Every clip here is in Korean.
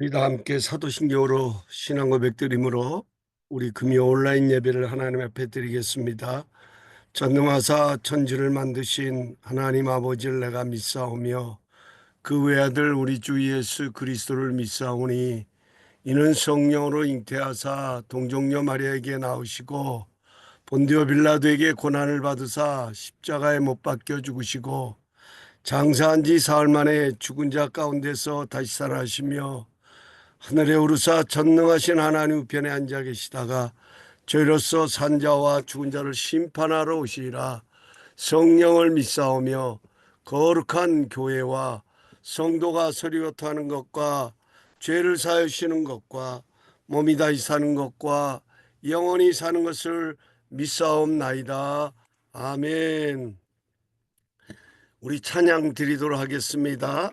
우리 다 함께 사도신경으로 신앙 고백 드림으로 우리 금요 온라인 예배를 하나님 앞에 드리겠습니다. 전능하사 천지를 만드신 하나님 아버지를 내가 믿사오며 그 외아들 우리 주 예수 그리스도를 믿사오니 이는 성령으로 잉태하사 동정녀 마리아에게 나오시고 본디오 빌라도에게 고난을 받으사 십자가에 못 박혀 죽으시고 장사한 지 사흘 만에 죽은 자 가운데서 다시 살아나시며 하늘에 오르사 전능하신 하나님 우편에 앉아 계시다가 저희로서 산자와 죽은 자를 심판하러 오시리라. 성령을 믿사오며 거룩한 교회와 성도가 서리교토하는 것과 죄를 사하시는 것과 몸이 다시 사는 것과 영원히 사는 것을 믿사옵나이다. 아멘. 우리 찬양 드리도록 하겠습니다.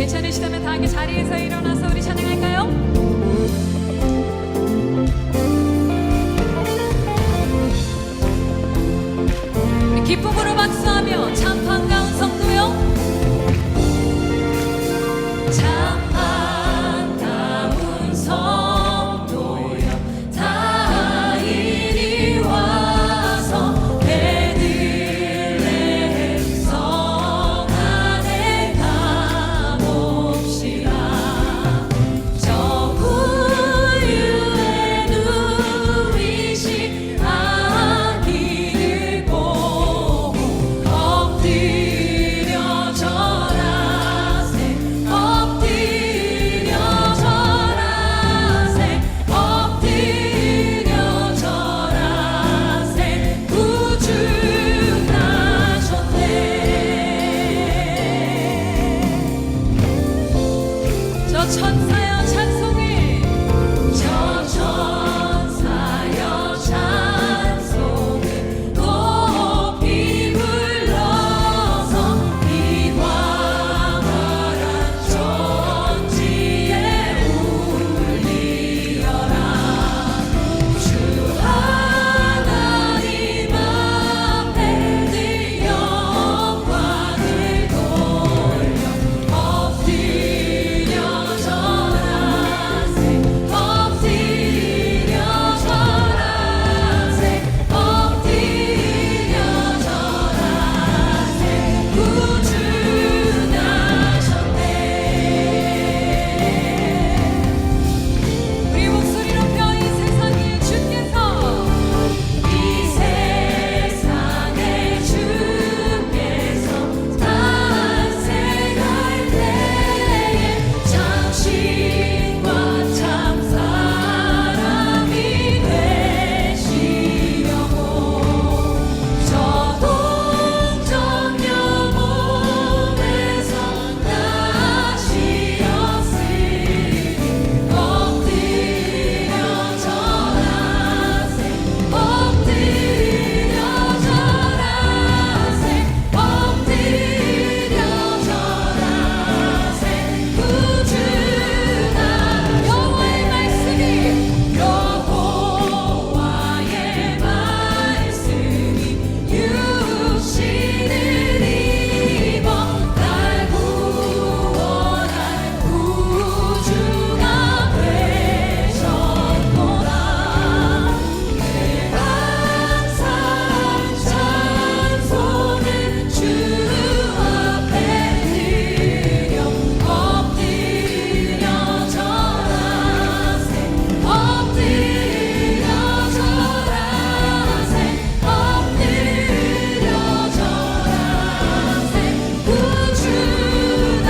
괜찮으시다면 다 함께 자리에서 일어나서 우리 찬양할까요? 우리 기쁨으로 박수하며 참 반가운 성도요, 참 반가운 성도여, 다 이리 와서 베들레헴 성 안에 가봅시다. 저 구유에 누이신 아기를 보고 엎드려 절하세, 엎드려 절하세, 엎드려 절하세. 구주 나셨네. 저 천사여 찬송해, 저 천사여 찬송해. 높이 불러서 이 광활한 천지에 울리어라. 주 하나님 앞에 늘 영광을 돌려 엎드려 절하세, 엎드려 절하세, 엎드려 절하세. 구주 나셨네. 우리 목소리 높여 이 세상에 주께서, 이 세상에 주께서 탄생할 때에 참신과 참 사람이 되시려고 저 동전 영혼에서 나시었으니 엎드려 절하세, 엎드려 절하세, 엎드려 절하세. 구주나 여호와의 말씀이, 여호와의 말씀이 육신을 입어 날 구원할 구주가 되셨도다. 내 항상 찬송은 주 앞에 드려 엎드려 절하세, 엎드려 절하세, 엎드려 절하세. 구주나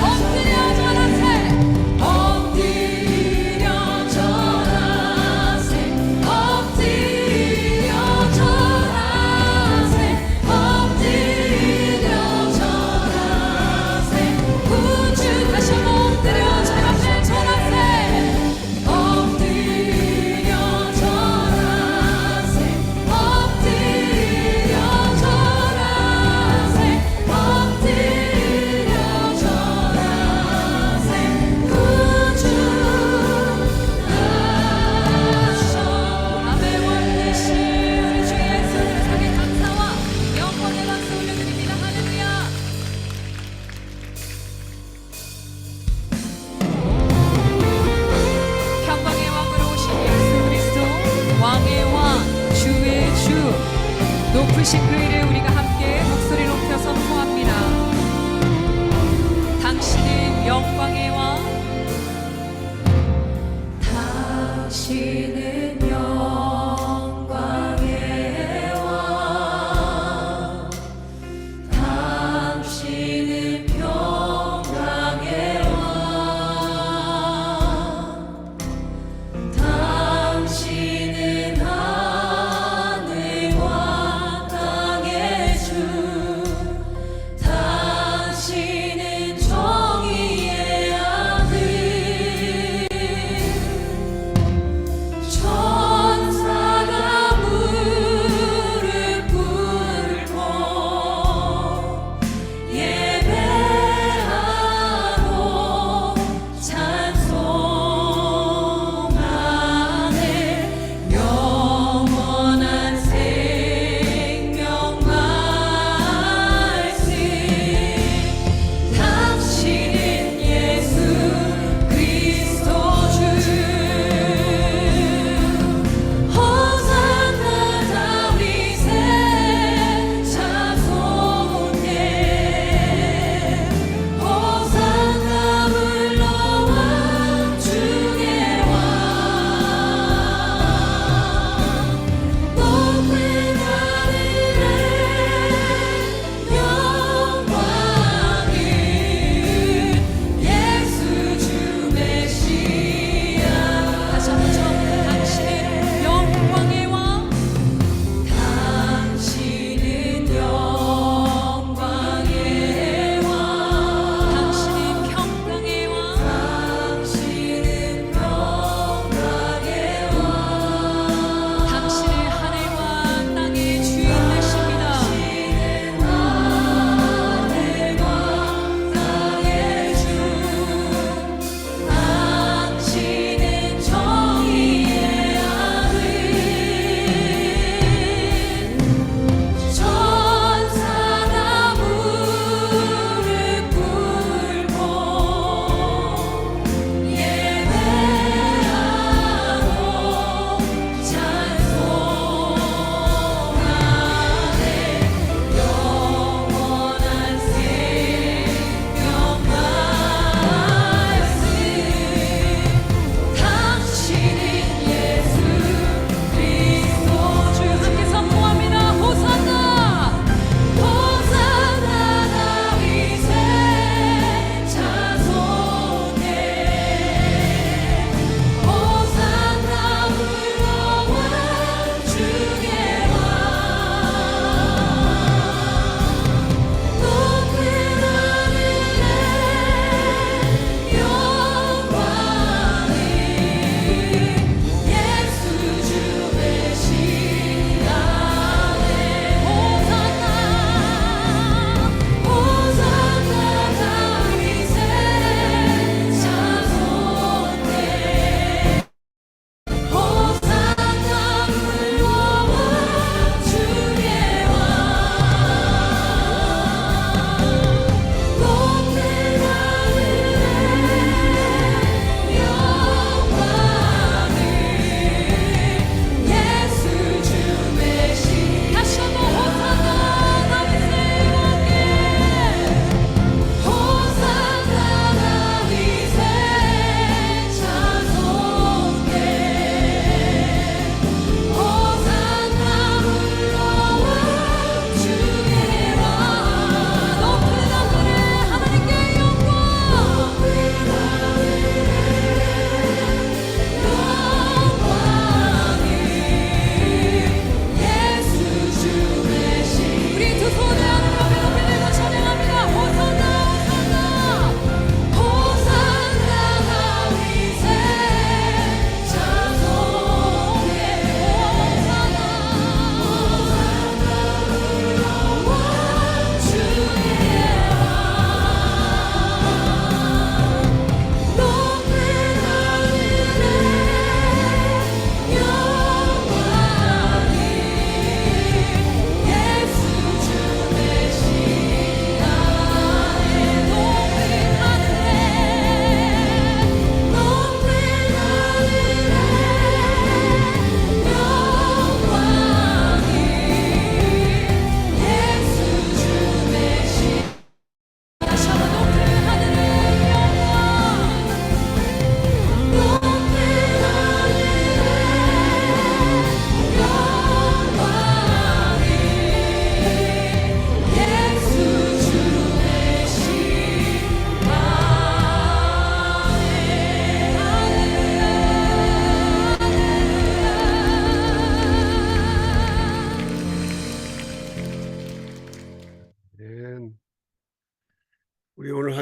엎드려 절하세, 엎드려 절하세, 엎드려 절하세, 엎드려 절하세. 구주 다시 한번 엎드려 절하세, 절하세, 엎드려 절하세, 엎드려 절하세, 엎드려 절하세. 구주 나셨네. 아멘. 원리신 우리 주 예수 그리스도의 감사와 영광의 박수 올려드립니다. 할렐루야. 평강의 왕으로 오신 예수 그리스도, 왕의 왕, 주의 주, 높으신 그 이름 우리가 함께 목소리 높여 선포합니다. 당신은 영광의 왕, 당신은 영광의 왕, 당신은 평강의 왕, 당신은 하늘과 땅의 주, 당신은 정의의 아들,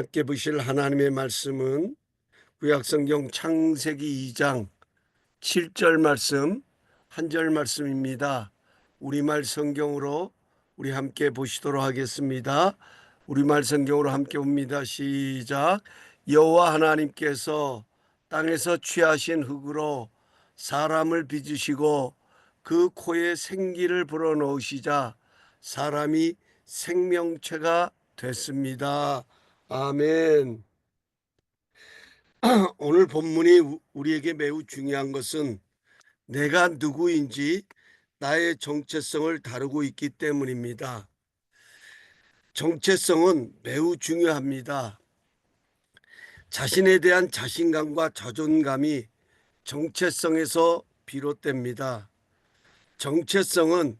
함께 보실 하나님의 말씀은 구약성경 창세기 2장 7절 말씀, 한 절 말씀입니다. 우리말 성경으로 우리 함께 보시도록 하겠습니다. 우리말 성경으로 함께 봅니다. 시작. 여호와 하나님께서 땅에서 취하신 흙으로 사람을 빚으시고 그 코에 생기를 불어넣으시자 사람이 생명체가 됐습니다. 아멘. 오늘 본문이 우리에게 매우 중요한 것은 내가 누구인지 나의 정체성을 다루고 있기 때문입니다. 정체성은 매우 중요합니다. 자신에 대한 자신감과 자존감이 정체성에서 비롯됩니다. 정체성은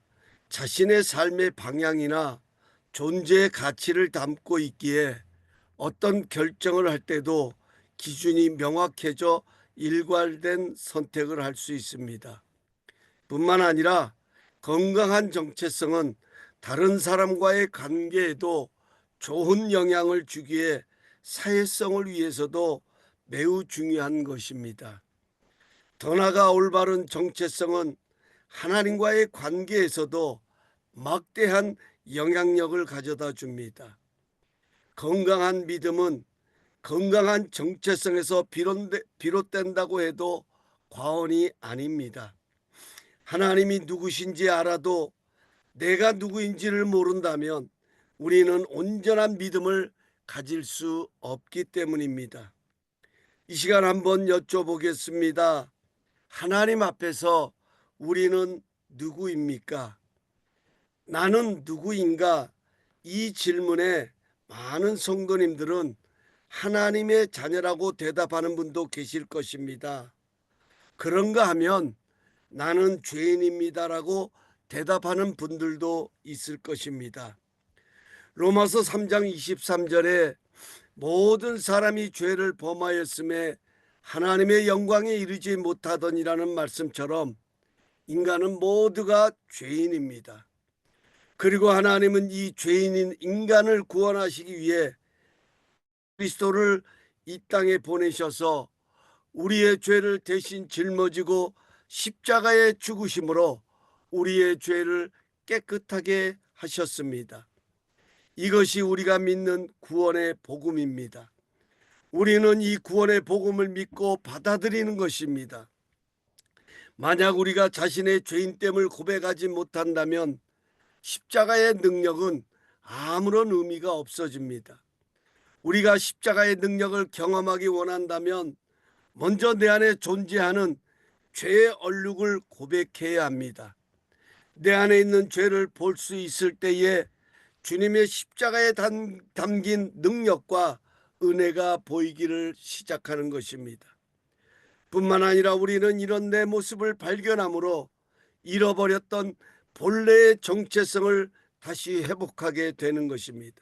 자신의 삶의 방향이나 존재의 가치를 담고 있기에 어떤 결정을 할 때도 기준이 명확해져 일관된 선택을 할 수 있습니다. 뿐만 아니라 건강한 정체성은 다른 사람과의 관계에도 좋은 영향을 주기에 사회성을 위해서도 매우 중요한 것입니다. 더 나아가 올바른 정체성은 하나님과의 관계에서도 막대한 영향력을 가져다 줍니다. 건강한 믿음은 건강한 정체성에서 비롯된다고 해도 과언이 아닙니다. 하나님이 누구신지 알아도 내가 누구인지를 모른다면 우리는 온전한 믿음을 가질 수 없기 때문입니다. 이 시간 한번 여쭤보겠습니다. 하나님 앞에서 우리는 누구입니까? 나는 누구인가? 이 질문에 많은 성도님들은 하나님의 자녀라고 대답하는 분도 계실 것입니다. 그런가 하면 나는 죄인입니다라고 대답하는 분들도 있을 것입니다. 로마서 3장 23절에 모든 사람이 죄를 범하였음에 하나님의 영광에 이르지 못하더니라는 말씀처럼 인간은 모두가 죄인입니다. 그리고 하나님은 이 죄인인 인간을 구원하시기 위해 그리스도를 이 땅에 보내셔서 우리의 죄를 대신 짊어지고 십자가에 죽으심으로 우리의 죄를 깨끗하게 하셨습니다. 이것이 우리가 믿는 구원의 복음입니다. 우리는 이 구원의 복음을 믿고 받아들이는 것입니다. 만약 우리가 자신의 죄인됨을 고백하지 못한다면 십자가의 능력은 아무런 의미가 없어집니다. 우리가 십자가의 능력을 경험하기 원한다면 먼저 내 안에 존재하는 죄의 얼룩을 고백해야 합니다. 내 안에 있는 죄를 볼 수 있을 때에 주님의 십자가에 담긴 능력과 은혜가 보이기를 시작하는 것입니다. 뿐만 아니라 우리는 이런 내 모습을 발견함으로 잃어버렸던 본래의 정체성을 다시 회복하게 되는 것입니다.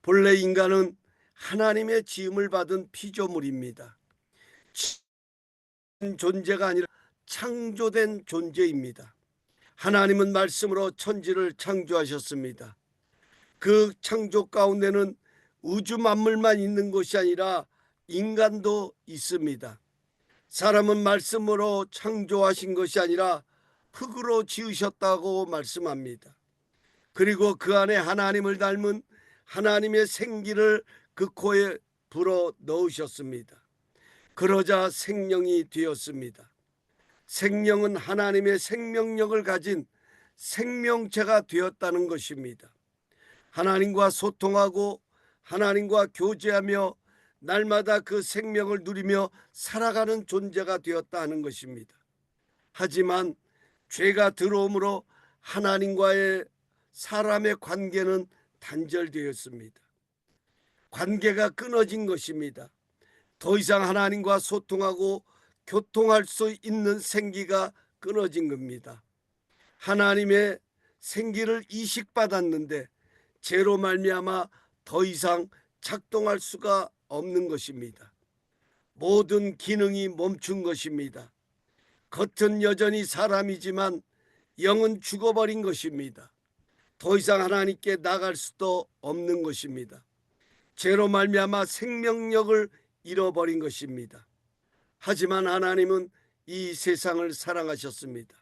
본래 인간은 하나님의 지음을 받은 피조물입니다. 존재가 아니라 창조된 존재입니다. 하나님은 말씀으로 천지를 창조하셨습니다. 그 창조 가운데는 우주 만물만 있는 것이 아니라 인간도 있습니다. 사람은 말씀으로 창조하신 것이 아니라 흙으로 지으셨다고 말씀합니다. 그리고 그 안에 하나님을 닮은 하나님의 생기를 그 코에 불어 넣으셨습니다. 그러자 생명이 되었습니다. 생명은 하나님의 생명력을 가진 생명체가 되었다는 것입니다. 하나님과 소통하고 하나님과 교제하며 날마다 그 생명을 누리며 살아가는 존재가 되었다 하는 것입니다. 하지만 죄가 들어옴으로 하나님과의 사람의 관계는 단절되었습니다. 관계가 끊어진 것입니다. 더 이상 하나님과 소통하고 교통할 수 있는 생기가 끊어진 겁니다. 하나님의 생기를 이식받았는데 죄로 말미암아 더 이상 작동할 수가 없는 것입니다. 모든 기능이 멈춘 것입니다. 겉은 여전히 사람이지만 영은 죽어버린 것입니다. 더 이상 하나님께 나갈 수도 없는 것입니다. 죄로 말미암아 생명력을 잃어버린 것입니다. 하지만 하나님은 이 세상을 사랑하셨습니다.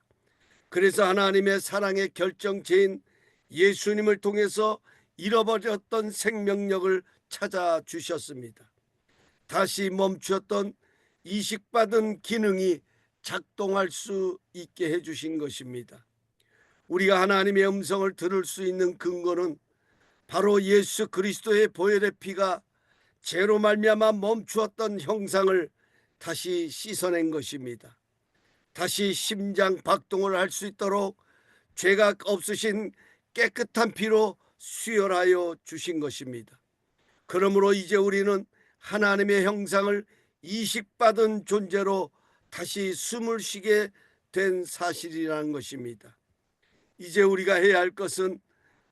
그래서 하나님의 사랑의 결정체인 예수님을 통해서 잃어버렸던 생명력을 찾아주셨습니다. 다시 멈추었던 이식받은 기능이 작동할 수 있게 해주신 것입니다. 우리가 하나님의 음성을 들을 수 있는 근거는 바로 예수 그리스도의 보혈의 피가 죄로 말미암아 멈추었던 형상을 다시 씻어낸 것입니다. 다시 심장 박동을 할 수 있도록 죄가 없으신 깨끗한 피로 수혈하여 주신 것입니다. 그러므로 이제 우리는 하나님의 형상을 이식받은 존재로 다시 숨을 쉬게 된 사실이라는 것입니다. 이제 우리가 해야 할 것은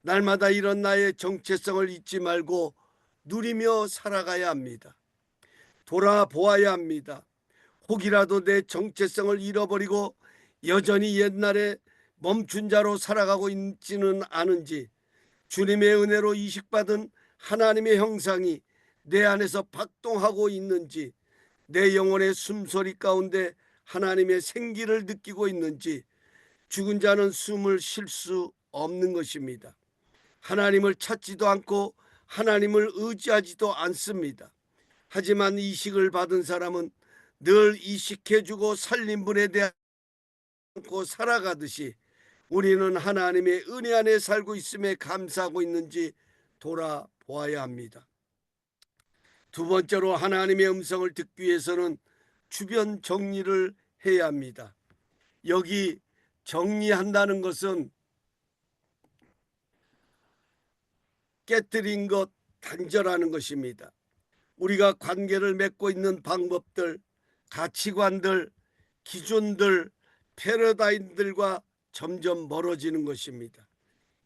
날마다 이런 나의 정체성을 잊지 말고 누리며 살아가야 합니다. 돌아보아야 합니다. 혹이라도 내 정체성을 잃어버리고 여전히 옛날에 멈춘 자로 살아가고 있지는 않은지, 주님의 은혜로 이식받은 하나님의 형상이 내 안에서 박동하고 있는지, 내 영혼의 숨소리 가운데 하나님의 생기를 느끼고 있는지, 죽은 자는 숨을 쉴 수 없는 것입니다. 하나님을 찾지도 않고 하나님을 의지하지도 않습니다. 하지만 이식을 받은 사람은 늘 이식해주고 살린 분에 대하여 살아가듯이 우리는 하나님의 은혜 안에 살고 있음에 감사하고 있는지 돌아보아야 합니다. 두 번째로 하나님의 음성을 듣기 위해서는 주변 정리를 해야 합니다. 여기 정리한다는 것은 깨뜨린 것, 단절하는 것입니다. 우리가 관계를 맺고 있는 방법들, 가치관들, 기준들, 패러다임들과 점점 멀어지는 것입니다.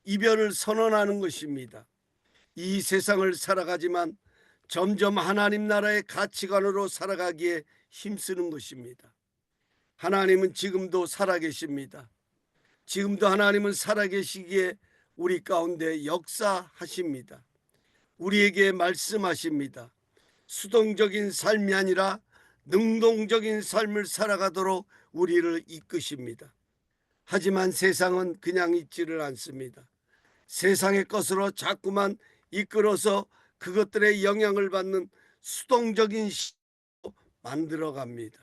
이별을 선언하는 것입니다. 이 세상을 살아가지만 점점 하나님 나라의 가치관으로 살아가기에 힘쓰는 것입니다. 하나님은 지금도 살아계십니다. 지금도 하나님은 살아계시기에 우리 가운데 역사하십니다. 우리에게 말씀하십니다. 수동적인 삶이 아니라 능동적인 삶을 살아가도록 우리를 이끄십니다. 하지만 세상은 그냥 있지를 않습니다. 세상의 것으로 자꾸만 이끌어서 그것들의 영향을 받는 수동적인 시로 만들어갑니다.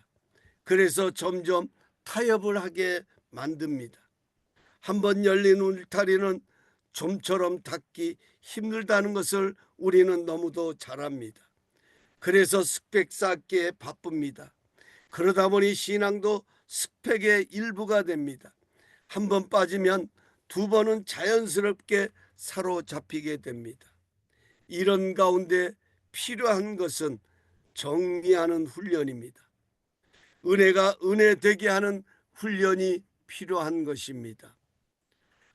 그래서 점점 타협을 하게 만듭니다. 한번 열린 울타리는 좀처럼 닫기 힘들다는 것을 우리는 너무도 잘 압니다. 그래서 스펙 쌓기에 바쁩니다. 그러다 보니 신앙도 스펙의 일부가 됩니다. 한 번 빠지면 두 번은 자연스럽게 사로잡히게 됩니다. 이런 가운데 필요한 것은 정리하는 훈련입니다. 은혜가 은혜 되게 하는 훈련이 필요한 것입니다.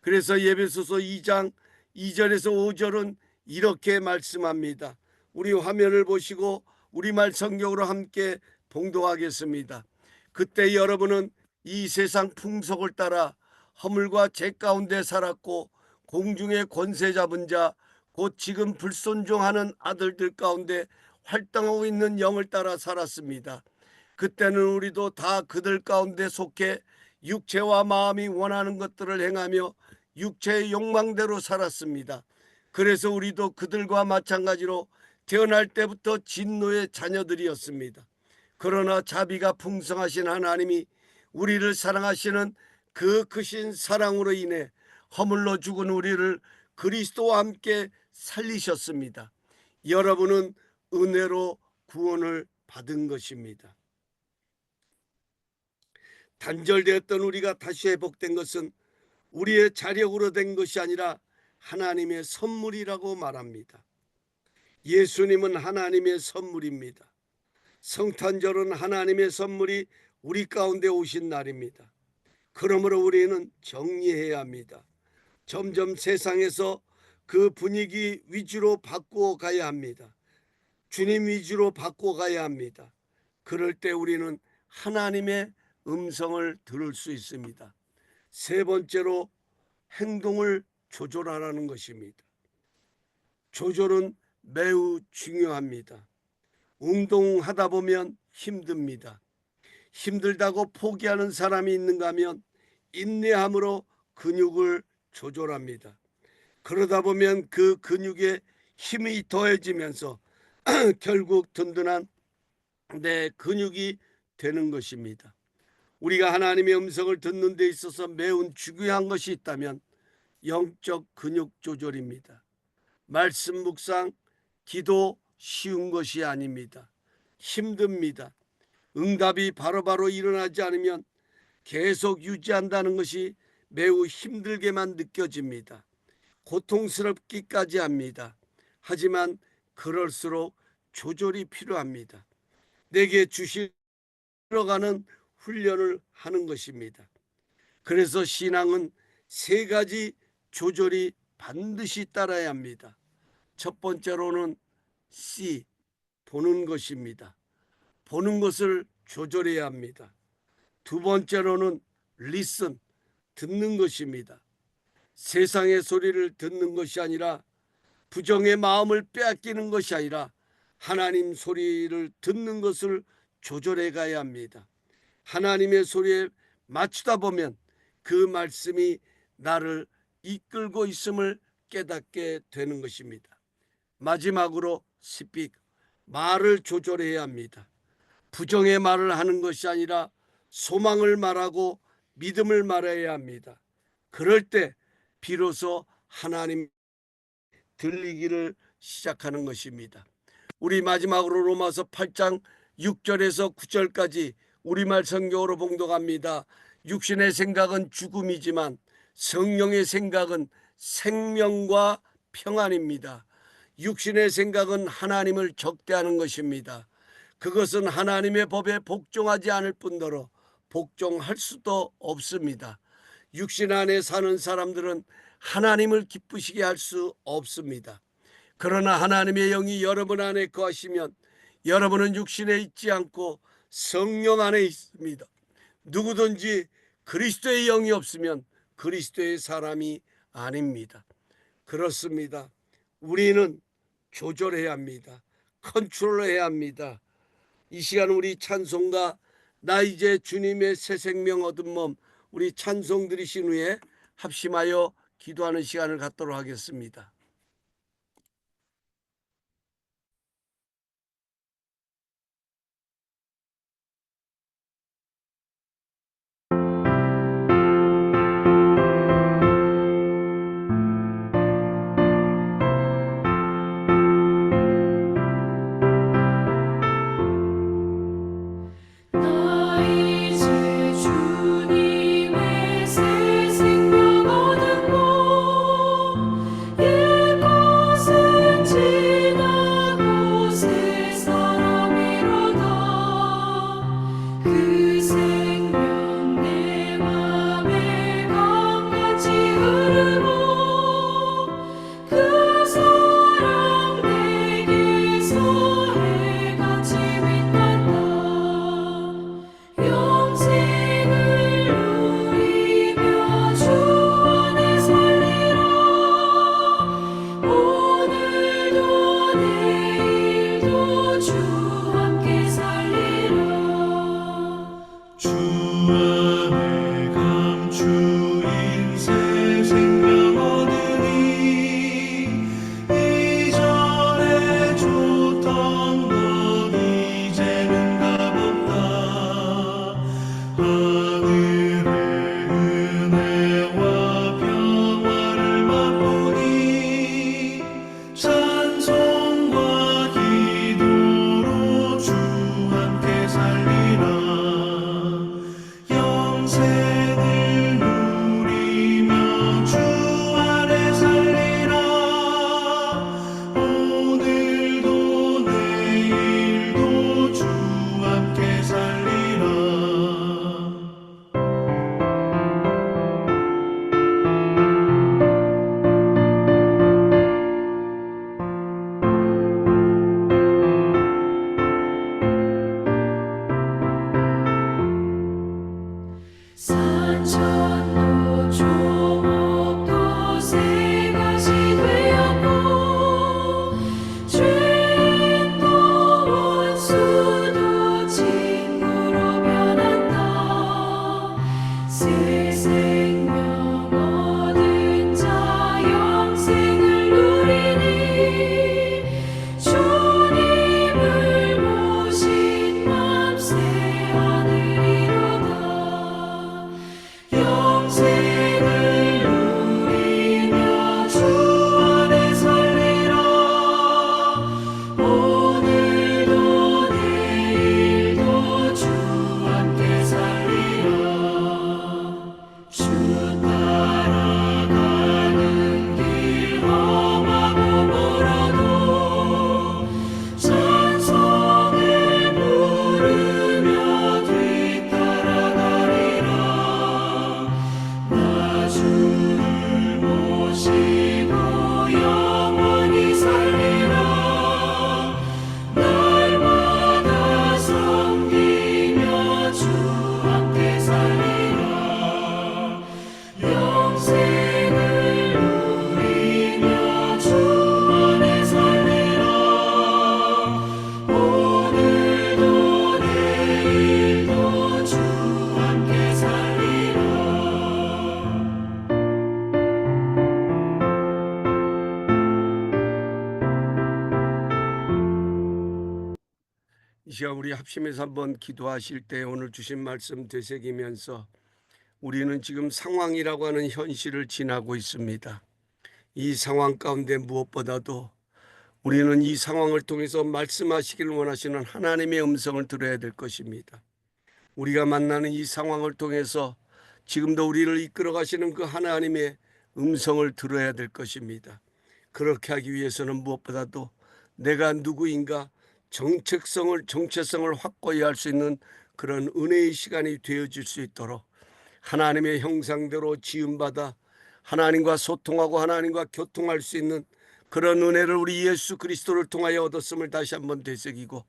그래서 에베소서 2장 2절에서 5절은 이렇게 말씀합니다. 우리 화면을 보시고 우리말 성경으로 함께 봉독하겠습니다. 그때 여러분은 이 세상 풍속을 따라 허물과 죄 가운데 살았고 공중의 권세 잡은 자 곧 지금 불순종하는 아들들 가운데 활동하고 있는 영을 따라 살았습니다. 그때는 우리도 다 그들 가운데 속해 육체와 마음이 원하는 것들을 행하며 육체의 욕망대로 살았습니다. 그래서 우리도 그들과 마찬가지로 태어날 때부터 진노의 자녀들이었습니다. 그러나 자비가 풍성하신 하나님이 우리를 사랑하시는 그 크신 사랑으로 인해 허물로 죽은 우리를 그리스도와 함께 살리셨습니다. 여러분은 은혜로 구원을 받은 것입니다. 단절되었던 우리가 다시 회복된 것은 우리의 자력으로 된 것이 아니라 하나님의 선물이라고 말합니다. 예수님은 하나님의 선물입니다. 성탄절은 하나님의 선물이 우리 가운데 오신 날입니다. 그러므로 우리는 정리해야 합니다. 점점 세상에서 그 분위기 위주로 바꾸어 가야 합니다. 주님 위주로 바꾸어 가야 합니다. 그럴 때 우리는 하나님의 음성을 들을 수 있습니다. 세 번째로 행동을 조절하라는 것입니다. 조절은 매우 중요합니다. 운동하다 보면 힘듭니다. 힘들다고 포기하는 사람이 있는가 하면 인내함으로 근육을 조절합니다. 그러다 보면 그 근육에 힘이 더해지면서 결국 든든한 내 근육이 되는 것입니다. 우리가 하나님의 음성을 듣는 데 있어서 매우 중요한 것이 있다면 영적 근육 조절입니다. 말씀 묵상, 기도 쉬운 것이 아닙니다. 힘듭니다. 응답이 바로바로 일어나지 않으면 계속 유지한다는 것이 매우 힘들게만 느껴집니다. 고통스럽기까지 합니다. 하지만 그럴수록 조절이 필요합니다. 내게 주시러가는 훈련을 하는 것입니다. 그래서 신앙은 세 가지 조절이 반드시 따라야 합니다. 첫 번째로는 C, 보는 것입니다. 보는 것을 조절해야 합니다. 두 번째로는 listen, 듣는 것입니다. 세상의 소리를 듣는 것이 아니라 부정의 마음을 빼앗기는 것이 아니라 하나님 소리를 듣는 것을 조절해 가야 합니다. 하나님의 소리에 맞추다 보면 그 말씀이 나를 이끌고 있음을 깨닫게 되는 것입니다. 마지막으로 speak, 말을 조절해야 합니다. 부정의 말을 하는 것이 아니라 소망을 말하고 믿음을 말해야 합니다. 그럴 때 비로소 하나님 들리기를 시작하는 것입니다. 우리 마지막으로 로마서 8장 6절에서 9절까지 우리말 성경으로 봉독합니다. 육신의 생각은 죽음이지만 성령의 생각은 생명과 평안입니다. 육신의 생각은 하나님을 적대하는 것입니다. 그것은 하나님의 법에 복종하지 않을 뿐더러 복종할 수도 없습니다. 육신 안에 사는 사람들은 하나님을 기쁘시게 할 수 없습니다. 그러나 하나님의 영이 여러분 안에 거하시면 여러분은 육신에 있지 않고 성령 안에 있습니다. 누구든지 그리스도의 영이 없으면 그리스도의 사람이 아닙니다. 그렇습니다. 우리는 조절해야 합니다. 컨트롤해야 합니다. 이 시간 우리 찬송가 나 이제 주님의 새 생명 얻은 몸 우리 찬송 들으신 후에 합심하여 기도하는 시간을 갖도록 하겠습니다. 찬송과 기도로 이 시간 우리 합심해서 한번 기도하실 때 오늘 주신 말씀 되새기면서 우리는 지금 상황이라고 하는 현실을 지나고 있습니다. 이 상황 가운데 무엇보다도 우리는 이 상황을 통해서 말씀하시기를 원하시는 하나님의 음성을 들어야 될 것입니다. 우리가 만나는 이 상황을 통해서 지금도 우리를 이끌어 가시는 그 하나님의 음성을 들어야 될 것입니다. 그렇게 하기 위해서는 무엇보다도 내가 누구인가 정체성을 확고히 할 수 있는 그런 은혜의 시간이 되어질 수 있도록 하나님의 형상대로 지음받아 하나님과 소통하고 하나님과 교통할 수 있는 그런 은혜를 우리 예수 그리스도를 통하여 얻었음을 다시 한번 되새기고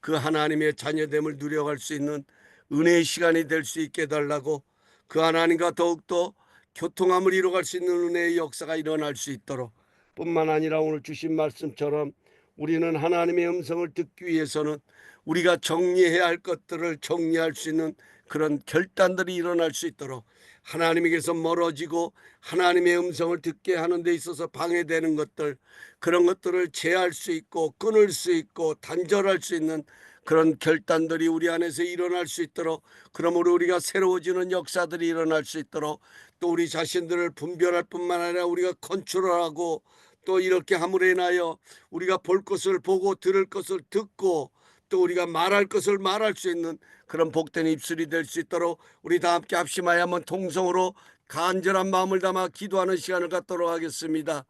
그 하나님의 자녀됨을 누려갈 수 있는 은혜의 시간이 될 수 있게 해달라고 그 하나님과 더욱더 교통함을 이루어갈 수 있는 은혜의 역사가 일어날 수 있도록 뿐만 아니라 오늘 주신 말씀처럼 우리는 하나님의 음성을 듣기 위해서는 우리가 정리해야 할 것들을 정리할 수 있는 그런 결단들이 일어날 수 있도록 하나님에게서 멀어지고 하나님의 음성을 듣게 하는 데 있어서 방해되는 것들, 그런 것들을 제할 수 있고 끊을 수 있고 단절할 수 있는 그런 결단들이 우리 안에서 일어날 수 있도록, 그러므로 우리가 새로워지는 역사들이 일어날 수 있도록, 또 우리 자신들을 분별할 뿐만 아니라 우리가 컨트롤하고 또 이렇게 함으로 인하여 우리가 볼 것을 보고 들을 것을 듣고 또 우리가 말할 것을 말할 수 있는 그런 복된 입술이 될 수 있도록 우리 다 함께 합심하여 한번 통성으로 간절한 마음을 담아 기도하는 시간을 갖도록 하겠습니다.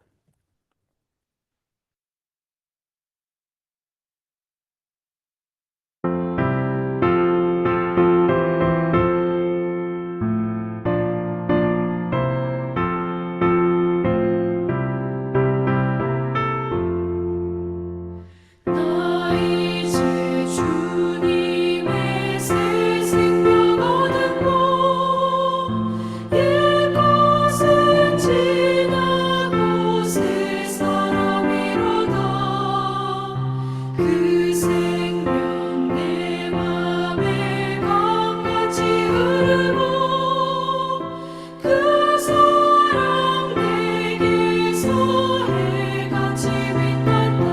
나 이제 주님의 새 생명 얻었고 옛것은 지나고 새 사람이로다. 그 생명 내 맘에 강같이 흐르고 그 사랑 내게서 해같이 빛난다.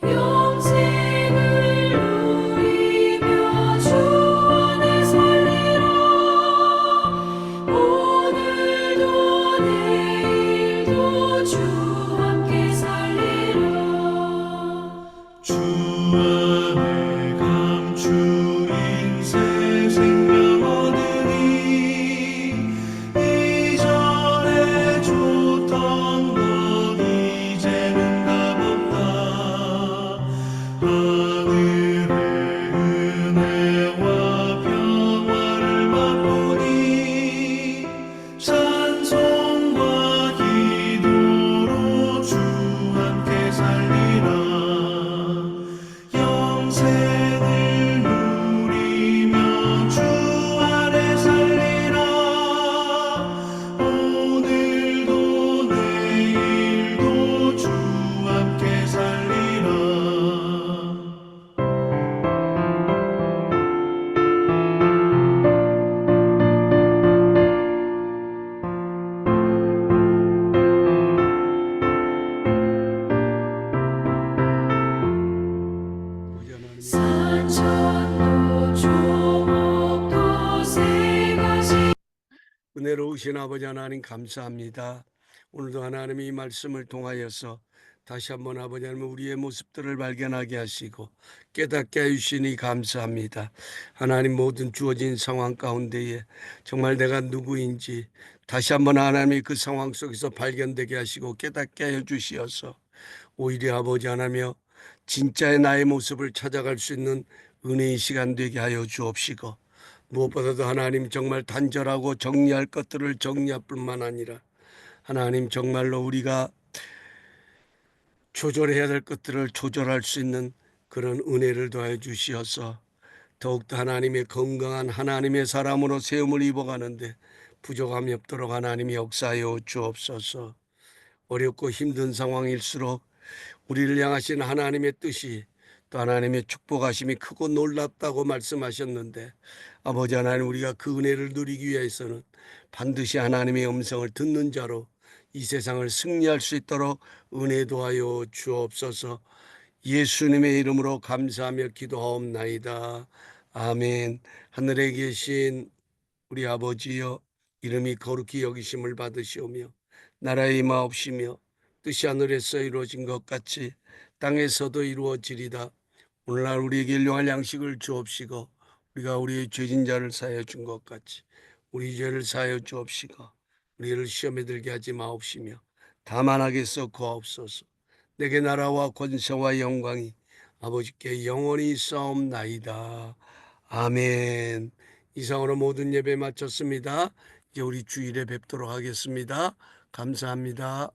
영생을 누리며 주 안에 살리라. 오늘도 내일도 주 함께 살리라. 주 안에 감추인 새 생명 얻으니 이전에 줬던 것 이제는 값없다. 하늘의 은혜와 평화를 맛보니 찬송과 기도로 주 함께 살리라. 영생을 누리며 주 안에 살리라. 오늘도 내일도 주 함께 살리라. 산천도 조목도 새가시. 은혜로우신 아버지 하나님 감사합니다. 오늘도 하나님이 이 말씀을 통하여서 다시 한번 아버지 하나님 우리의 모습들을 발견하게 하시고 깨닫게 해주시니 감사합니다. 하나님 모든 주어진 상황 가운데에 정말 내가 누구인지 다시 한번 하나님이 그 상황 속에서 발견되게 하시고 깨닫게 해주시어서 오히려 아버지 하나며 진짜의 나의 모습을 찾아갈 수 있는 은혜의 시간 되게 하여 주옵시고 무엇보다도 하나님 정말 단절하고 정리할 것들을 정리할 뿐만 아니라 하나님 정말로 우리가 조절해야 될 것들을 조절할 수 있는 그런 은혜를 더해 주시어서 더욱더 하나님의 건강한 하나님의 사람으로 세움을 입어가는데 부족함이 없도록 하나님이 역사하여 주옵소서. 어렵고 힘든 상황일수록 우리를 향하신 하나님의 뜻이 또 하나님의 축복하심이 크고 놀랍다고 말씀하셨는데 아버지 하나님 우리가 그 은혜를 누리기 위해서는 반드시 하나님의 음성을 듣는 자로 이 세상을 승리할 수 있도록 은혜 도하여 주옵소서. 예수님의 이름으로 감사하며 기도하옵나이다. 아멘. 하늘에 계신 우리 아버지여, 이름이 거룩히 여기심을 받으시오며 나라의 임하옵시며 뜻이 하늘에서 이루어진 것 같이 땅에서도 이루어지리다. 오늘날 우리에게 일용할 양식을 주옵시고 우리가 우리의 죄진 자를 사하여 준 것 같이 우리 죄를 사하여 주옵시고 우리를 시험에 들게 하지 마옵시며 다만 악에서 구하옵소서. 내게 나라와 권세와 영광이 아버지께 영원히 있사옵나이다. 아멘. 이상으로 모든 예배 마쳤습니다. 이제 우리 주일에 뵙도록 하겠습니다. 감사합니다.